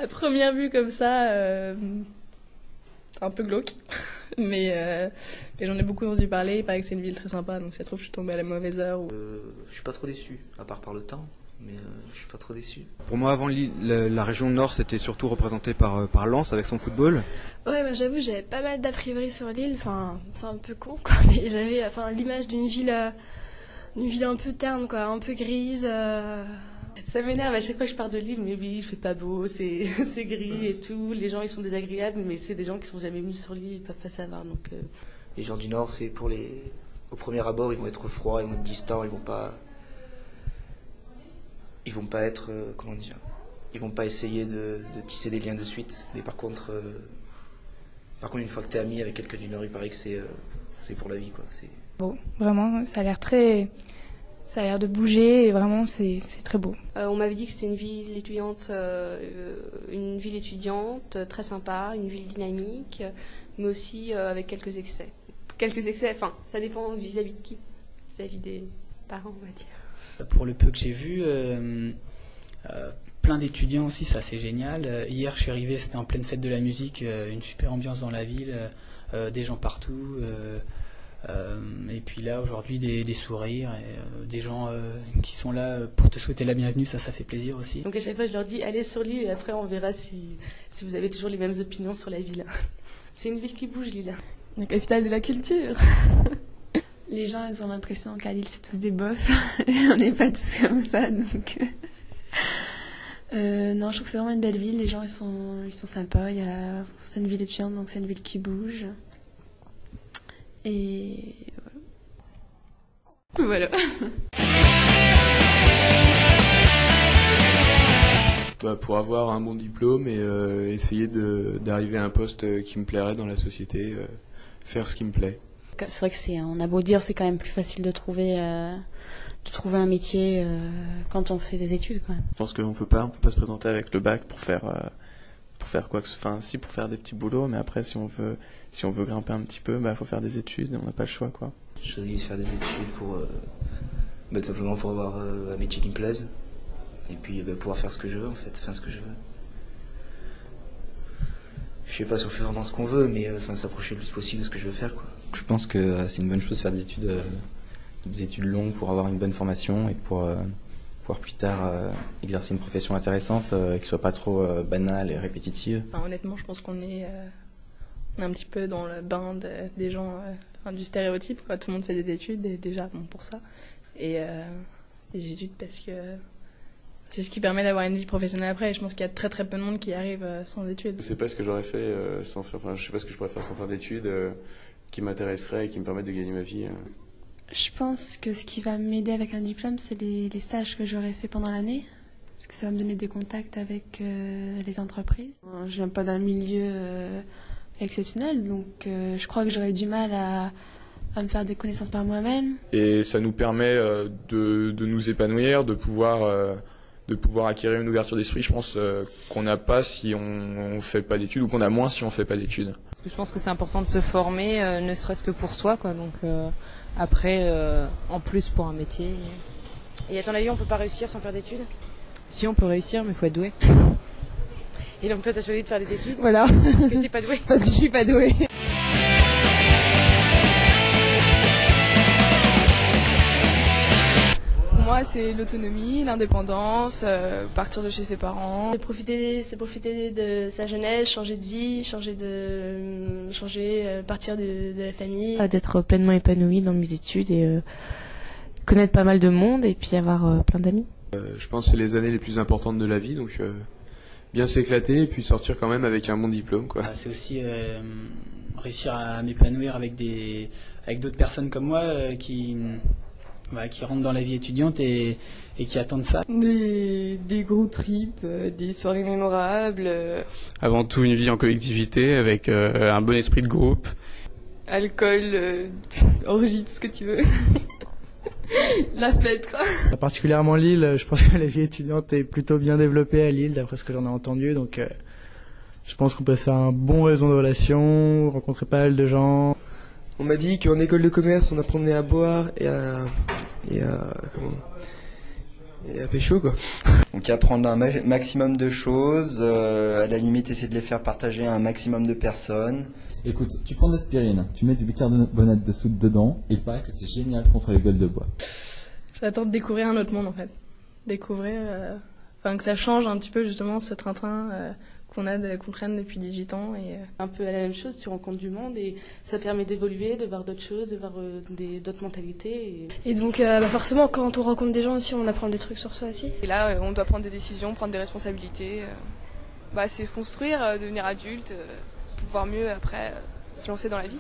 À première vue comme ça, c'est un peu glauque, mais j'en ai beaucoup entendu parler. Il paraît que c'est une ville très sympa, donc ça se trouve je suis tombée à la mauvaise heure. Je suis pas trop déçu, à part par le temps, mais je suis pas trop déçu. Pour moi, avant la région Nord, c'était surtout représenté par Lens avec son football. Ouais, bah, j'avoue, j'avais pas mal d'a priori sur Lille. Enfin, c'est un peu con, quoi. Mais j'avais, l'image d'une ville un peu terne, quoi, un peu grise. Ça m'énerve à chaque fois que je pars de Lille, mais oui, il fait pas beau, c'est gris et tout. Les gens, ils sont désagréables, mais c'est des gens qui sont jamais venus sur l'île, ils peuvent pas savoir. Donc, Les gens du Nord, c'est au premier abord, ils vont être froids, ils vont être distants, ils vont pas être, comment dire, ils vont pas essayer de tisser des liens de suite. Mais par contre, une fois que t'es ami avec quelqu'un du Nord, il paraît que c'est pour la vie, quoi. Bon, vraiment, ça a l'air de bouger et vraiment c'est très beau. On m'avait dit que c'était une ville étudiante très sympa, une ville dynamique, mais aussi avec quelques excès. Quelques excès, enfin, ça dépend vis-à-vis de qui, vis-à-vis des parents, on va dire. Pour le peu que j'ai vu, plein d'étudiants aussi, ça c'est génial. Hier je suis arrivé, c'était en pleine fête de la musique, une super ambiance dans la ville, des gens partout. Et puis là aujourd'hui des sourires, et, des gens qui sont là pour te souhaiter la bienvenue, ça fait plaisir aussi. Donc à chaque fois je leur dis allez sur Lille et après on verra si vous avez toujours les mêmes opinions sur la ville. C'est une ville qui bouge, Lille. La capitale de la culture. Les gens, ils ont l'impression qu'à Lille, c'est tous des bofs. On n'est pas tous comme ça, donc... non, je trouve que c'est vraiment une belle ville. Les gens, ils sont sympas. C'est une ville étudiante, donc c'est une ville qui bouge. Et... voilà. Pour avoir un bon diplôme et essayer d'arriver à un poste qui me plairait dans la société, faire ce qui me plaît. C'est vrai que on a beau dire, c'est quand même plus facile de trouver un métier quand on fait des études quand même. Je pense qu'on peut pas se présenter avec le bac pour faire quoi que ce soit. Enfin, si, pour faire des petits boulots, mais après si on veut grimper un petit peu, faut faire des études, on n'a pas le choix, quoi. J'ai choisi de faire des études pour tout simplement pour avoir un métier qui me plaise et puis pouvoir faire ce que je veux, en fait, faire ce que je veux. Je sais pas si on fait vraiment ce qu'on veut, mais s'approcher le plus possible de ce que je veux faire, quoi. Je pense que c'est une bonne chose de faire des études longues pour avoir une bonne formation et pour pouvoir plus tard exercer une profession intéressante qui soit pas trop banale et répétitive. Enfin, honnêtement, je pense qu'on est un petit peu dans le bain des gens, du stéréotype, quoi. Tout le monde fait des études et déjà bon pour ça. Et des études parce que c'est ce qui permet d'avoir une vie professionnelle après. Et je pense qu'il y a très très peu de monde qui arrive sans études. Je sais pas ce que j'aurais fait sans faire. Enfin, je sais pas ce que je pourrais faire sans faire d'études qui m'intéresserait et qui me permettent de gagner ma vie. Je pense que ce qui va m'aider avec un diplôme, c'est les stages que j'aurais fait pendant l'année, parce que ça va me donner des contacts avec les entreprises. Je viens pas d'un milieu exceptionnel, donc je crois que j'aurais du mal à me faire des connaissances par moi-même. Et ça nous permet de nous épanouir, de pouvoir acquérir une ouverture d'esprit, je pense, qu'on n'a pas si on fait pas d'études, ou qu'on a moins si on fait pas d'études. Parce que je pense que c'est important de se former, ne serait-ce que pour soi, quoi. Donc après, en plus pour un métier. Et à ton avis, on peut pas réussir sans faire d'études ? Si, on peut réussir, mais il faut être doué. Et donc toi, t'as choisi de faire des études ? Voilà. Parce que t'es pas doué. Parce que je suis pas douée. Pour moi, c'est l'autonomie, l'indépendance, partir de chez ses parents. C'est profiter de sa jeunesse, changer de vie, partir de la famille. D'être pleinement épanouie dans mes études et connaître pas mal de monde et puis avoir plein d'amis. Je pense que c'est les années les plus importantes de la vie, donc bien s'éclater et puis sortir quand même avec un bon diplôme, quoi. C'est aussi réussir à m'épanouir avec d'autres personnes comme moi qui rentrent dans la vie étudiante et qui attendent ça. Des gros trips, des soirées mémorables. Avant tout, une vie en collectivité avec un bon esprit de groupe. Alcool, orgie, tout ce que tu veux. La fête, quoi. Particulièrement Lille, je pense que la vie étudiante est plutôt bien développée à Lille, d'après ce que j'en ai entendu. Donc je pense qu'on peut faire un bon réseau de relations, rencontrer pas mal de gens. On m'a dit qu'en école de commerce, on apprenait à boire et et à pécho quoi. Donc apprendre un maximum de choses, à la limite essayer de les faire partager à un maximum de personnes. Écoute, tu prends de l'aspirine, tu mets du bicarbonate de soude dedans, et il paraît que c'est génial contre les gueules de bois. J'attends de découvrir un autre monde en fait. Découvrir, que ça change un petit peu justement ce train-train qu'on traîne depuis 18 ans. Et, Un peu à la même chose, tu rencontres du monde et ça permet d'évoluer, de voir d'autres choses, de voir d'autres mentalités. Et donc forcément quand on rencontre des gens aussi on apprend des trucs sur soi aussi. Et là on doit prendre des décisions, prendre des responsabilités. C'est se construire, devenir adulte, pouvoir mieux après se lancer dans la vie.